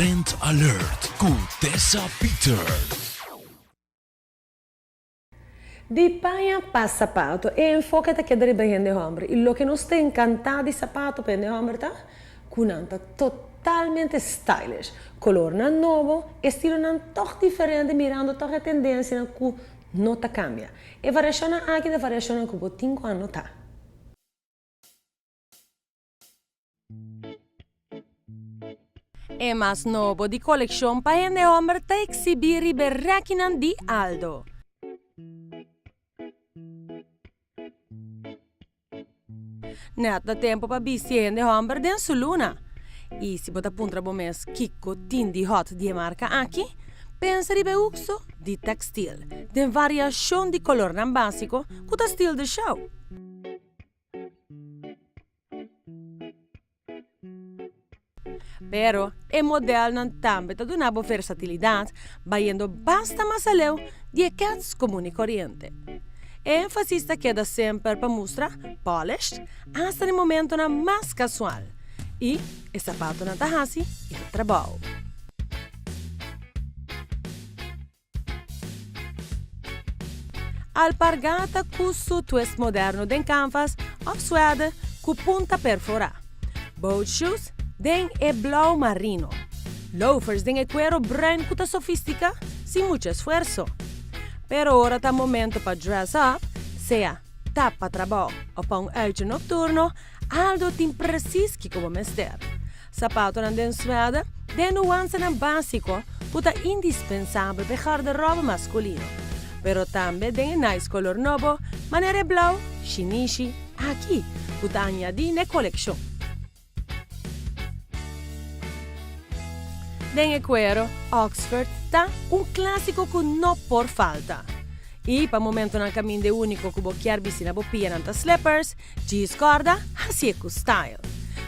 Trend Alert con Tessa Peters. Di paia pa sapato e enfocata che deve prendere hombre. Lo che non sta incantato di sapato per hombre ta, cunanta totalmente stylish. Color non nuovo e stile non toch differente mirando toch a tendenza in cui non ta cambia. E variazione anche da variazione che può 5 anni ta. E mas novo di collection pa ende hombre ta exhibiri berrekinan di Aldo. Net da tempo pa bisti ende hombre den su luna. E si bota puntra bomes kikko tindi hot di marca aqui, pensa ribe uxo di textil, den variazione di color nan basico, cuta stil de show. Pero el model non tambe ad una versatilidad, bayendo basta más aleu di cats comuni corriente. Énfasis ta queda sempre pa mostra polished hasta el momento na más casual. E el sapato na tahasi il trabalho. Alpargata cu twist moderno den canvas of suede cu punta perfora. Boat shoes den e blau marino. Loafers den e cuero bruin cuta sofistica sin mucho esfuerzo. Pero ora ta momento pa dress up, sea tappa trabalho o pa un uitje nocturno, Aldo tin precischi como mester. Sapato nan den suede, den nuance nan básico, cuta indispensabile per garderobe masculino. Pero tambe den nice color novo, manere blau, shinishi, aqui, cuta añadi ne collection. Den e cuero, Oxford, ta un classico con no por falta. E pa momento nan cammin de unico cubo chiarbisi na bopia nanta slippers, ci scorda, asieku style.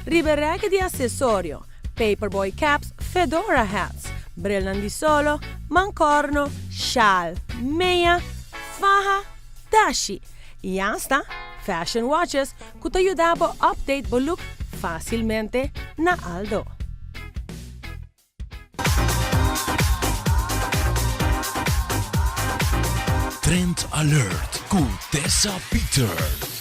Riberreghe di accessorio, paperboy caps, fedora hats, brel di solo, mancorno, shawl, meia, faja, dashi. E hasta fashion watches, que te ayudaba a update bo look facilmente na Aldo. Trend Alert con Tessa Peters.